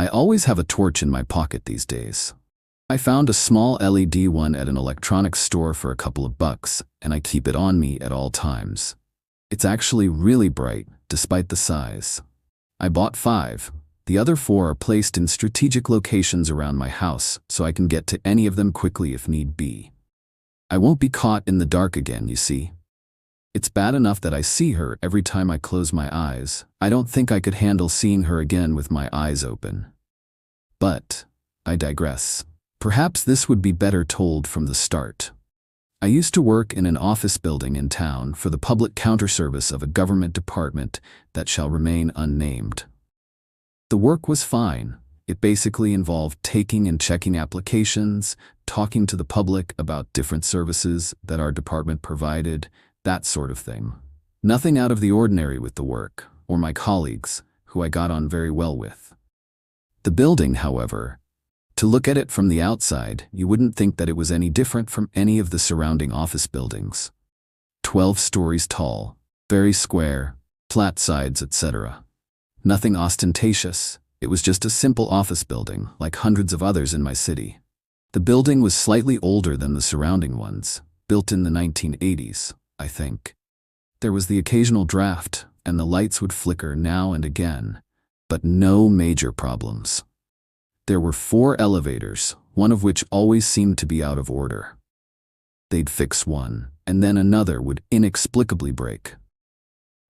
I always have a torch in my pocket these days. I found a small LED one at an electronics store for a couple of bucks, and I keep it on me at all times. It's actually really bright, despite the size. I bought 5. The other 4 are placed in strategic locations around my house, so I can get to any of them quickly if need be. I won't be caught in the dark again, you see. It's bad enough that I see her every time I close my eyes. I don't think I could handle seeing her again with my eyes open. But I digress. Perhaps this would be better told from the start. I used to work in an office building in town for the public counter service of a government department that shall remain unnamed. The work was fine. It basically involved taking and checking applications, talking to the public about different services that our department provided, that sort of thing. Nothing out of the ordinary with the work, or my colleagues, who I got on very well with. The building, however, to look at it from the outside, you wouldn't think that it was any different from any of the surrounding office buildings. 12 stories tall, very square, flat sides, etc. Nothing ostentatious. It was just a simple office building, like hundreds of others in my city. The building was slightly older than the surrounding ones, built in the 1980s, I think. There was the occasional draft, and the lights would flicker now and again, but no major problems. There were 4 elevators, one of which always seemed to be out of order. They'd fix one, and then another would inexplicably break.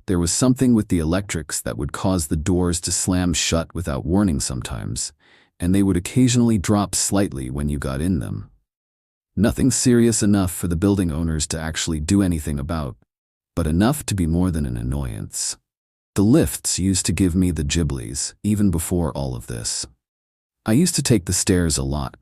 There was something with the electrics that would cause the doors to slam shut without warning sometimes, and they would occasionally drop slightly when you got in them. Nothing serious enough for the building owners to actually do anything about, but enough to be more than an annoyance. The lifts used to give me the giblies, even before all of this. I used to take the stairs a lot.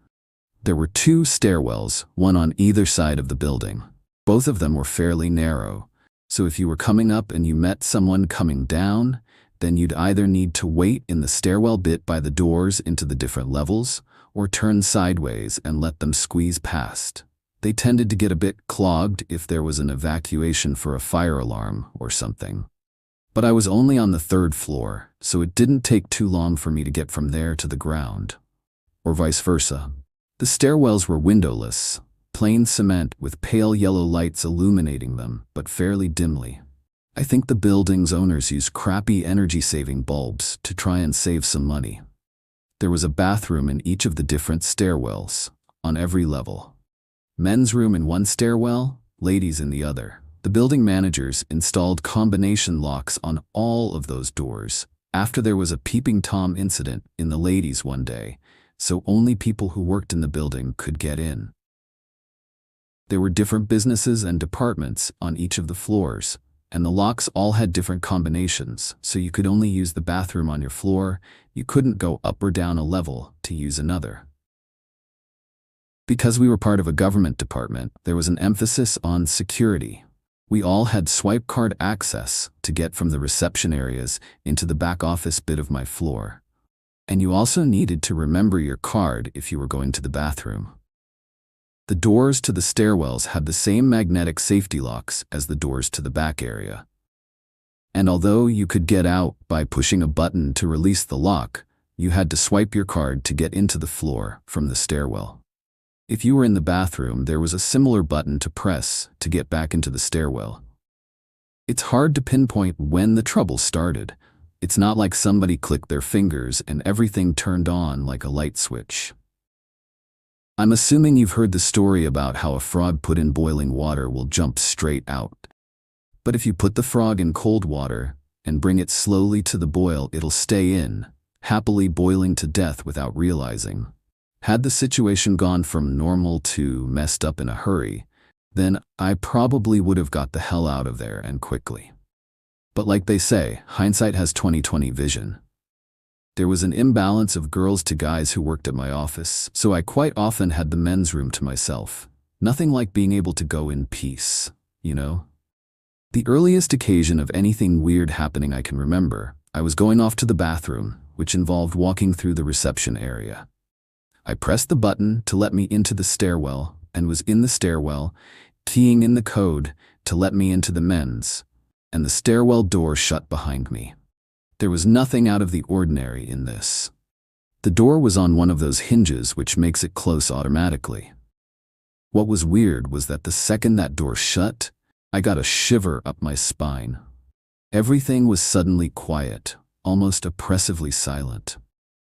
There were 2 stairwells, one on either side of the building. Both of them were fairly narrow. So if you were coming up and you met someone coming down, then you'd either need to wait in the stairwell bit by the doors into the different levels, or turn sideways and let them squeeze past. They tended to get a bit clogged if there was an evacuation for a fire alarm or something. But I was only on the 3rd floor, so it didn't take too long for me to get from there to the ground. Or vice versa. The stairwells were windowless. Plain cement with pale yellow lights illuminating them, but fairly dimly. I think the building's owners used crappy energy-saving bulbs to try and save some money. There was a bathroom in each of the different stairwells, on every level. Men's room in one stairwell, ladies in the other. The building managers installed combination locks on all of those doors after there was a peeping Tom incident in the ladies one day, so only people who worked in the building could get in. There were different businesses and departments on each of the floors, and the locks all had different combinations, so you could only use the bathroom on your floor. You couldn't go up or down a level to use another. Because we were part of a government department, there was an emphasis on security. We all had swipe card access to get from the reception areas into the back office bit of my floor. And you also needed to remember your card if you were going to the bathroom. The doors to the stairwells had the same magnetic safety locks as the doors to the back area. And although you could get out by pushing a button to release the lock, you had to swipe your card to get into the floor from the stairwell. If you were in the bathroom, there was a similar button to press to get back into the stairwell. It's hard to pinpoint when the trouble started. It's not like somebody clicked their fingers and everything turned on like a light switch. I'm assuming you've heard the story about how a frog put in boiling water will jump straight out. But if you put the frog in cold water and bring it slowly to the boil, it'll stay in, happily boiling to death without realizing. Had the situation gone from normal to messed up in a hurry, then I probably would have got the hell out of there and quickly. But like they say, hindsight has 20/20 vision. There was an imbalance of girls to guys who worked at my office, so I quite often had the men's room to myself. Nothing like being able to go in peace, you know? The earliest occasion of anything weird happening I can remember, I was going off to the bathroom, which involved walking through the reception area. I pressed the button to let me into the stairwell and was in the stairwell, keying in the code to let me into the men's, and the stairwell door shut behind me. There was nothing out of the ordinary in this. The door was on one of those hinges which makes it close automatically. What was weird was that the second that door shut, I got a shiver up my spine. Everything was suddenly quiet, almost oppressively silent.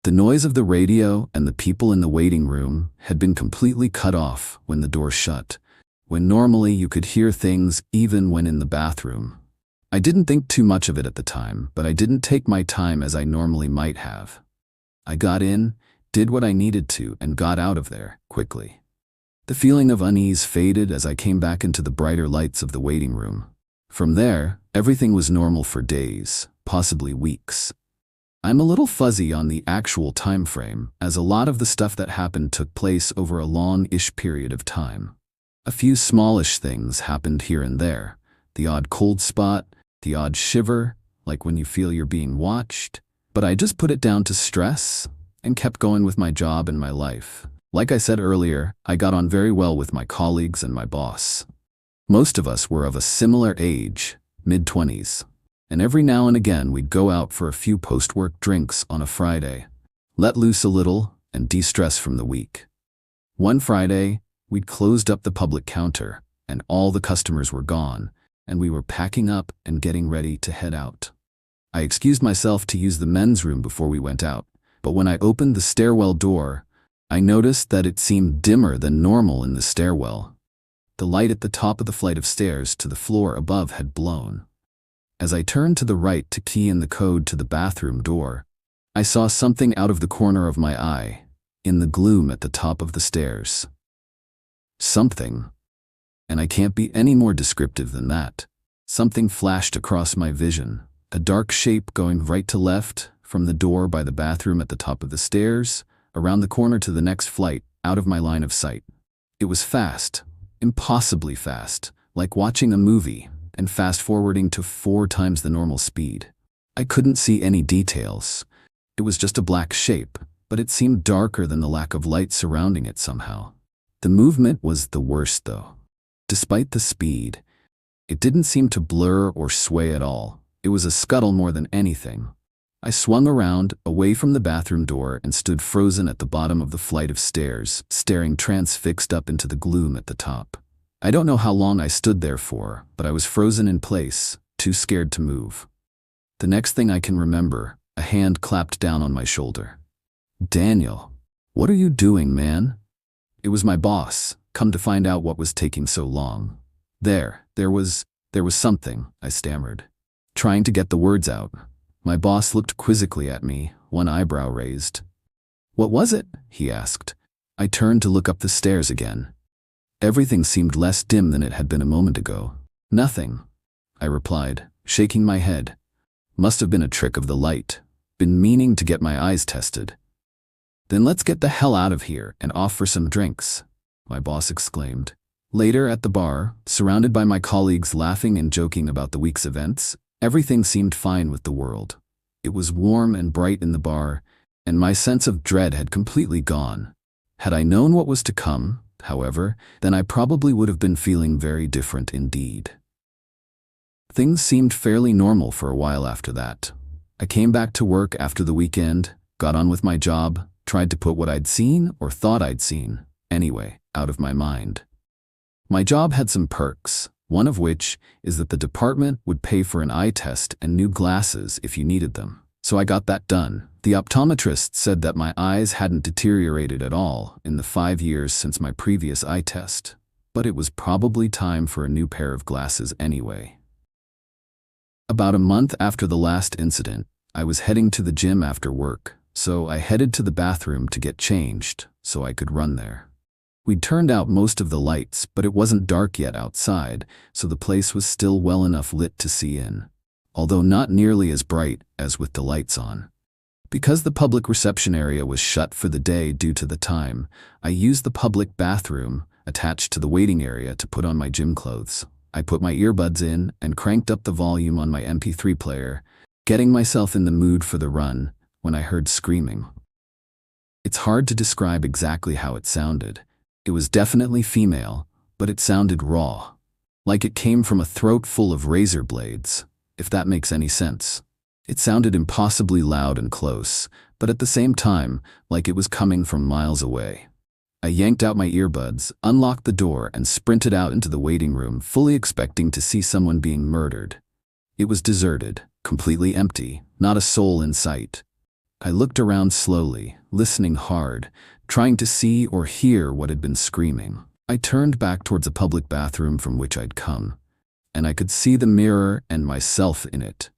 The noise of the radio and the people in the waiting room had been completely cut off when the door shut, when normally you could hear things even when in the bathroom. I didn't think too much of it at the time, but I didn't take my time as I normally might have. I got in, did what I needed to, and got out of there quickly. The feeling of unease faded as I came back into the brighter lights of the waiting room. From there, everything was normal for days, possibly weeks. I'm a little fuzzy on the actual time frame, as a lot of the stuff that happened took place over a long-ish period of time. A few smallish things happened here and there. The odd cold spot, the odd shiver, like when you feel you're being watched. But I just put it down to stress and kept going with my job and my life. Like I said earlier, I got on very well with my colleagues and my boss. Most of us were of a similar age, mid-20s. And every now and again we'd go out for a few post-work drinks on a Friday, let loose a little, and de-stress from the week. One Friday, we'd closed up the public counter, and all the customers were gone, and we were packing up and getting ready to head out. I excused myself to use the men's room before we went out, but when I opened the stairwell door, I noticed that it seemed dimmer than normal in the stairwell. The light at the top of the flight of stairs to the floor above had blown. As I turned to the right to key in the code to the bathroom door, I saw something out of the corner of my eye, in the gloom at the top of the stairs. Something. And I can't be any more descriptive than that. Something flashed across my vision, a dark shape going right to left, from the door by the bathroom at the top of the stairs, around the corner to the next flight, out of my line of sight. It was fast, impossibly fast, like watching a movie, and fast-forwarding to 4 times the normal speed. I couldn't see any details. It was just a black shape, but it seemed darker than the lack of light surrounding it somehow. The movement was the worst, though. Despite the speed, it didn't seem to blur or sway at all. It was a scuttle more than anything. I swung around, away from the bathroom door, and stood frozen at the bottom of the flight of stairs, staring transfixed up into the gloom at the top. I don't know how long I stood there for, but I was frozen in place, too scared to move. The next thing I can remember, a hand clapped down on my shoulder. "Daniel, what are you doing, man?" It was my boss, come to find out what was taking so long. There was something, I stammered, trying to get the words out. My boss looked quizzically at me, one eyebrow raised. "What was it?" he asked. I turned to look up the stairs again. Everything seemed less dim than it had been a moment ago. "Nothing," I replied, shaking my head. Must have been a trick of the light. Been meaning to get my eyes tested. "Then let's get the hell out of here and off for some drinks," my boss exclaimed. Later at the bar, surrounded by my colleagues laughing and joking about the week's events, everything seemed fine with the world. It was warm and bright in the bar, and my sense of dread had completely gone. Had I known what was to come, however, then I probably would have been feeling very different indeed. Things seemed fairly normal for a while after that. I came back to work after the weekend, got on with my job, tried to put what I'd seen or thought I'd seen, anyway, out of my mind. My job had some perks, one of which is that the department would pay for an eye test and new glasses if you needed them. So I got that done. The optometrist said that my eyes hadn't deteriorated at all in the 5 years since my previous eye test, but it was probably time for a new pair of glasses anyway. About a month after the last incident, I was heading to the gym after work, so I headed to the bathroom to get changed so I could run there. We'd turned out most of the lights, but it wasn't dark yet outside, so the place was still well enough lit to see in, although not nearly as bright as with the lights on. Because the public reception area was shut for the day due to the time, I used the public bathroom attached to the waiting area to put on my gym clothes. I put my earbuds in and cranked up the volume on my MP3 player, getting myself in the mood for the run when I heard screaming. It's hard to describe exactly how it sounded. It was definitely female, but it sounded raw, like it came from a throat full of razor blades, if that makes any sense. It sounded impossibly loud and close, but at the same time, like it was coming from miles away. I yanked out my earbuds, unlocked the door, and sprinted out into the waiting room, fully expecting to see someone being murdered. It was deserted, completely empty, not a soul in sight. I looked around slowly, listening hard, trying to see or hear what had been screaming. I turned back towards a public bathroom from which I'd come, and I could see the mirror and myself in it.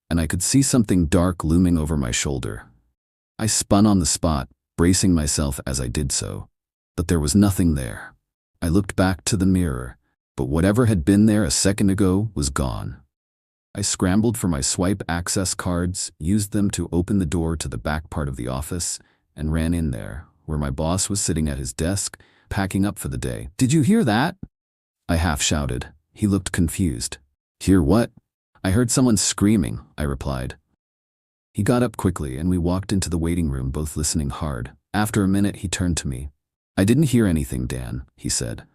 And I could see something dark looming over my shoulder. I spun on the spot, bracing myself as I did so, but there was nothing there. I looked back to the mirror, but whatever had been there a second ago was gone. I scrambled for my swipe access cards, used them to open the door to the back part of the office, and ran in there, where my boss was sitting at his desk, packing up for the day. "Did you hear that?" I half shouted. He looked confused. "Hear what?" "I heard someone screaming," I replied. He got up quickly and we walked into the waiting room, both listening hard. After a minute, he turned to me. "I didn't hear anything, Dan," he said.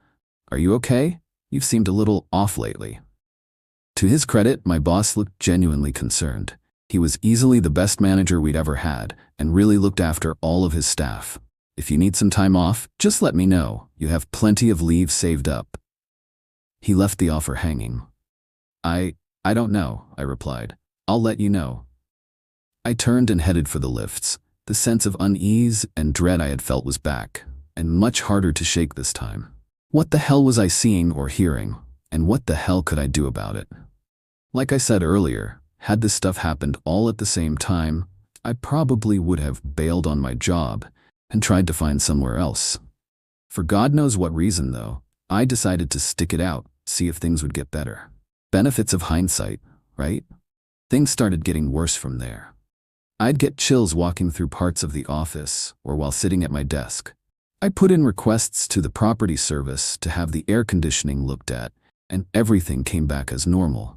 "Are you okay? You've seemed a little off lately." To his credit, my boss looked genuinely concerned. He was easily the best manager we'd ever had and really looked after all of his staff. "If you need some time off, just let me know. You have plenty of leave saved up." He left the offer hanging. I don't know," I replied. "I'll let you know." I turned and headed for the lifts. The sense of unease and dread I had felt was back, and much harder to shake this time. What the hell was I seeing or hearing, and what the hell could I do about it? Like I said earlier, had this stuff happened all at the same time, I probably would have bailed on my job and tried to find somewhere else. For God knows what reason, though, I decided to stick it out, see if things would get better. Benefits of hindsight, right? Things started getting worse from there. I'd get chills walking through parts of the office or while sitting at my desk. I put in requests to the property service to have the air conditioning looked at, and everything came back as normal.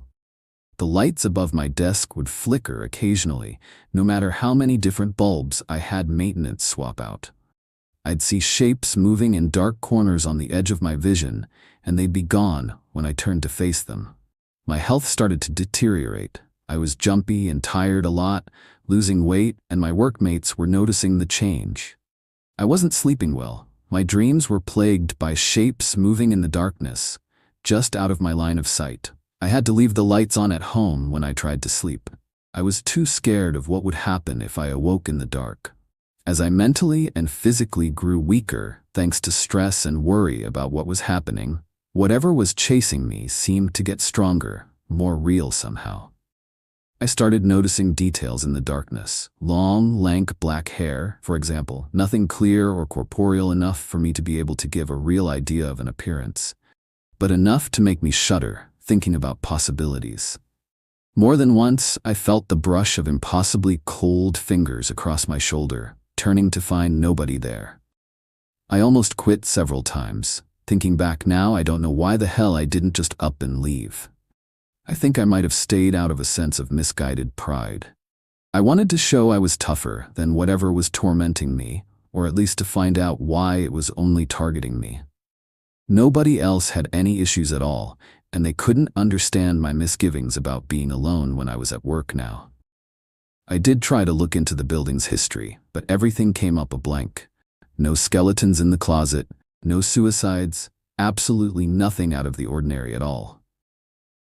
The lights above my desk would flicker occasionally, no matter how many different bulbs I had maintenance swap out. I'd see shapes moving in dark corners on the edge of my vision, and they'd be gone when I turned to face them. My health started to deteriorate. I was jumpy and tired a lot, losing weight, and my workmates were noticing the change. I wasn't sleeping well. My dreams were plagued by shapes moving in the darkness, just out of my line of sight. I had to leave the lights on at home when I tried to sleep. I was too scared of what would happen if I awoke in the dark. As I mentally and physically grew weaker, thanks to stress and worry about what was happening, whatever was chasing me seemed to get stronger, more real somehow. I started noticing details in the darkness. Long, lank black hair, for example, nothing clear or corporeal enough for me to be able to give a real idea of an appearance, but enough to make me shudder, thinking about possibilities. More than once, I felt the brush of impossibly cold fingers across my shoulder, turning to find nobody there. I almost quit several times. Thinking back now, I don't know why the hell I didn't just up and leave. I think I might have stayed out of a sense of misguided pride. I wanted to show I was tougher than whatever was tormenting me, or at least to find out why it was only targeting me. Nobody else had any issues at all, and they couldn't understand my misgivings about being alone when I was at work now. I did try to look into the building's history, but everything came up a blank. No skeletons in the closet, no suicides, absolutely nothing out of the ordinary at all.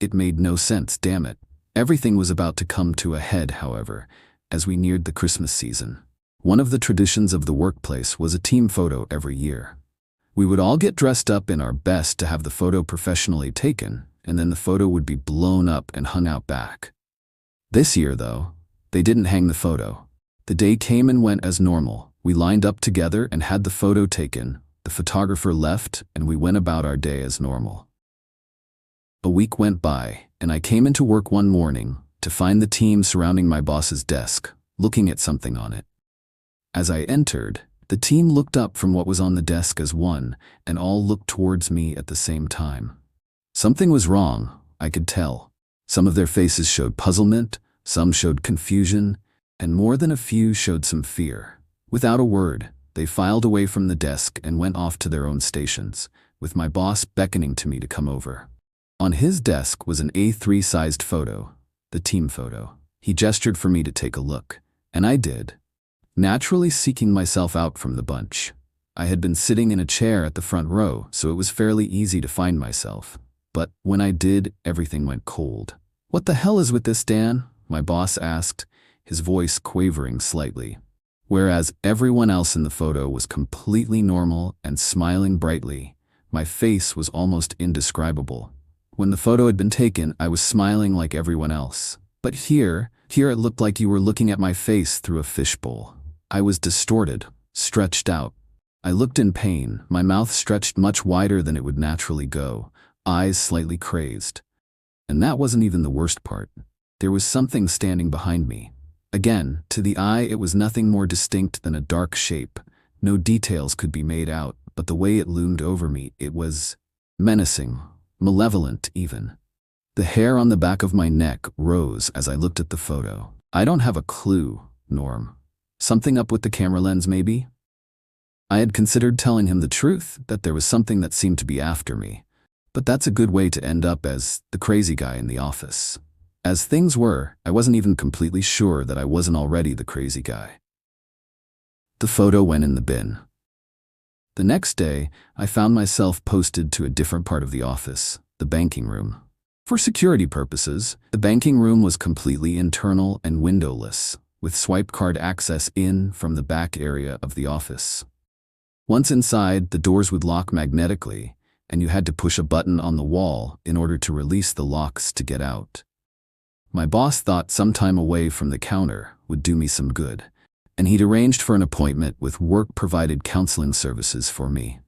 It made no sense, damn it. Everything was about to come to a head, however, as we neared the Christmas season. One of the traditions of the workplace was a team photo every year. We would all get dressed up in our best to have the photo professionally taken, and then the photo would be blown up and hung out back. This year, though, they didn't hang the photo. The day came and went as normal. We lined up together and had the photo taken. The photographer left, and we went about our day as normal. A week went by, and I came into work one morning to find the team surrounding my boss's desk, looking at something on it. As I entered, the team looked up from what was on the desk as one, and all looked towards me at the same time. Something was wrong, I could tell. Some of their faces showed puzzlement, some showed confusion, and more than a few showed some fear. Without a word, they filed away from the desk and went off to their own stations, with my boss beckoning to me to come over. On his desk was an A3-sized photo, the team photo. He gestured for me to take a look, and I did, naturally seeking myself out from the bunch. I had been sitting in a chair at the front row, so it was fairly easy to find myself. But when I did, everything went cold. "What the hell is with this, Dan?" my boss asked, his voice quavering slightly. Whereas everyone else in the photo was completely normal and smiling brightly, my face was almost indescribable. When the photo had been taken, I was smiling like everyone else. But here it looked like you were looking at my face through a fishbowl. I was distorted, stretched out. I looked in pain, my mouth stretched much wider than it would naturally go, eyes slightly crazed. And that wasn't even the worst part. There was something standing behind me. Again, to the eye it was nothing more distinct than a dark shape. No details could be made out, but the way it loomed over me, it was menacing, malevolent even. The hair on the back of my neck rose as I looked at the photo. I don't have a clue, Norm. Something up with the camera lens, maybe? I had considered telling him the truth, that there was something that seemed to be after me. But that's a good way to end up as the crazy guy in the office. As things were, I wasn't even completely sure that I wasn't already the crazy guy. The photo went in the bin. The next day, I found myself posted to a different part of the office, the banking room. For security purposes, the banking room was completely internal and windowless, with swipe card access in from the back area of the office. Once inside, the doors would lock magnetically, and you had to push a button on the wall in order to release the locks to get out. My boss thought some time away from the counter would do me some good, and he'd arranged for an appointment with work-provided counseling services for me.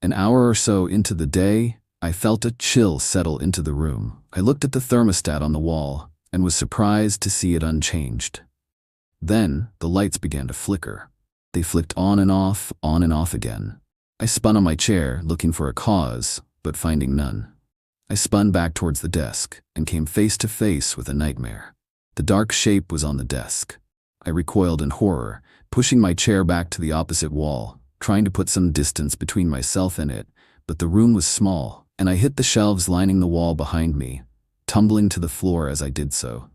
An hour or so into the day, I felt a chill settle into the room. I looked at the thermostat on the wall and was surprised to see it unchanged. Then, the lights began to flicker. They flicked on and off again. I spun on my chair, looking for a cause, but finding none. I spun back towards the desk and came face to face with a nightmare. The dark shape was on the desk. I recoiled in horror, pushing my chair back to the opposite wall, trying to put some distance between myself and it, but the room was small, and I hit the shelves lining the wall behind me, tumbling to the floor as I did so.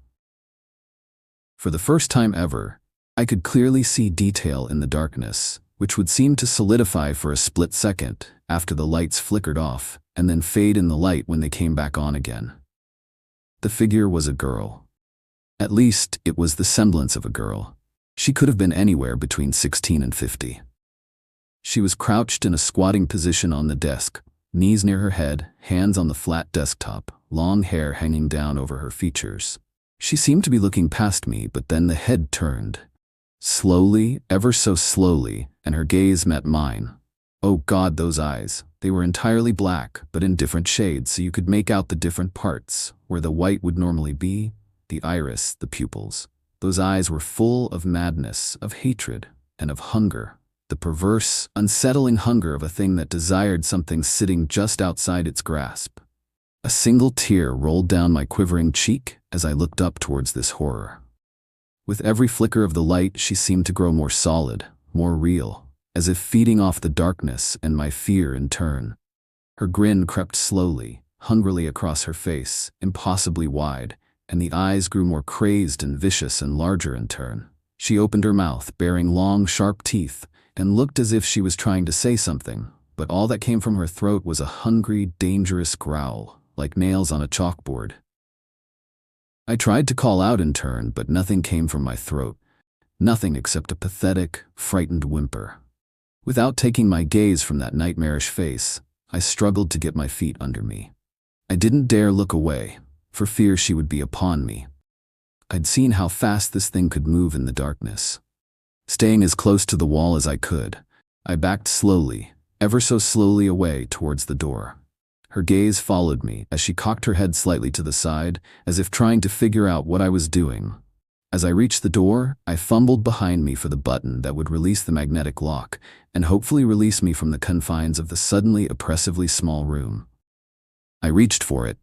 For the first time ever, I could clearly see detail in the darkness, which would seem to solidify for a split second after the lights flickered off, and then fade in the light when they came back on again. The figure was a girl. At least, it was the semblance of a girl. She could have been anywhere between 16 and 50. She was crouched in a squatting position on the desk, knees near her head, hands on the flat desktop, long hair hanging down over her features. She seemed to be looking past me, but then the head turned. Slowly, ever so slowly, and her gaze met mine. Oh God, those eyes. They were entirely black, but in different shades, so you could make out the different parts, where the white would normally be, the iris, the pupils. Those eyes were full of madness, of hatred, and of hunger. The perverse, unsettling hunger of a thing that desired something sitting just outside its grasp. A single tear rolled down my quivering cheek as I looked up towards this horror. With every flicker of the light, she seemed to grow more solid, more real, as if feeding off the darkness and my fear in turn. Her grin crept slowly, hungrily across her face, impossibly wide, and the eyes grew more crazed and vicious and larger in turn. She opened her mouth, baring long, sharp teeth, and looked as if she was trying to say something, but all that came from her throat was a hungry, dangerous growl, like nails on a chalkboard. I tried to call out in turn, but nothing came from my throat. Nothing except a pathetic, frightened whimper. Without taking my gaze from that nightmarish face, I struggled to get my feet under me. I didn't dare look away, for fear she would be upon me. I'd seen how fast this thing could move in the darkness. Staying as close to the wall as I could, I backed slowly, ever so slowly away towards the door. Her gaze followed me as she cocked her head slightly to the side, as if trying to figure out what I was doing. As I reached the door, I fumbled behind me for the button that would release the magnetic lock and hopefully release me from the confines of the suddenly oppressively small room. I reached for it,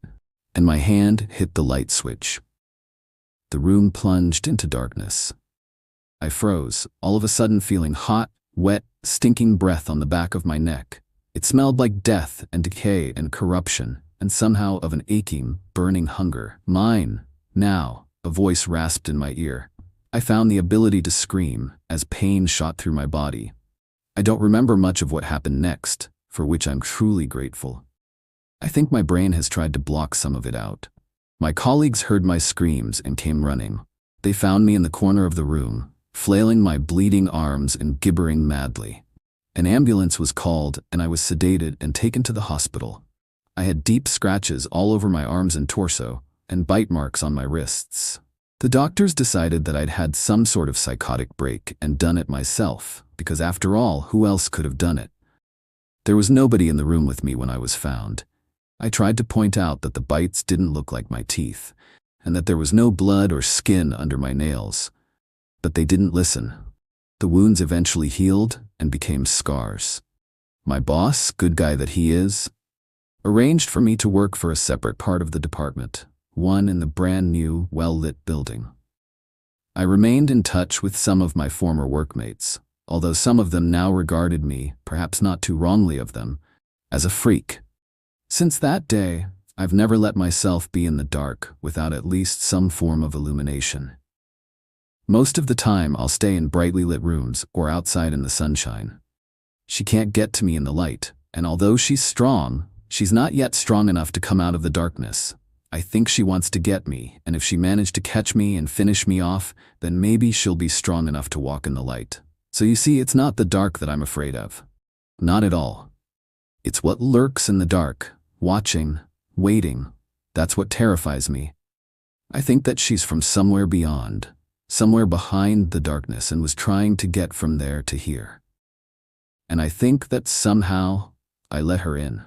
and my hand hit the light switch. The room plunged into darkness. I froze, all of a sudden feeling hot, wet, stinking breath on the back of my neck. It smelled like death and decay and corruption, and somehow of an aching, burning hunger. Mine, now, a voice rasped in my ear. I found the ability to scream as pain shot through my body. I don't remember much of what happened next, for which I'm truly grateful. I think my brain has tried to block some of it out. My colleagues heard my screams and came running. They found me in the corner of the room, flailing my bleeding arms and gibbering madly. An ambulance was called and I was sedated and taken to the hospital. I had deep scratches all over my arms and torso, and bite marks on my wrists. The doctors decided that I'd had some sort of psychotic break and done it myself, because after all, who else could have done it? There was nobody in the room with me when I was found. I tried to point out that the bites didn't look like my teeth, and that there was no blood or skin under my nails. But they didn't listen. The wounds eventually healed and became scars. My boss, good guy that he is, arranged for me to work for a separate part of the department, one in the brand new, well-lit building. I remained in touch with some of my former workmates, although some of them now regarded me, perhaps not too wrongly of them, as a freak. Since that day, I've never let myself be in the dark without at least some form of illumination. Most of the time, I'll stay in brightly lit rooms or outside in the sunshine. She can't get to me in the light, and although she's strong, she's not yet strong enough to come out of the darkness. I think she wants to get me, and if she managed to catch me and finish me off, then maybe she'll be strong enough to walk in the light. So you see, it's not the dark that I'm afraid of. Not at all. It's what lurks in the dark, watching, waiting. That's what terrifies me. I think that she's from somewhere beyond, somewhere behind the darkness, and was trying to get from there to here. And I think that somehow I let her in.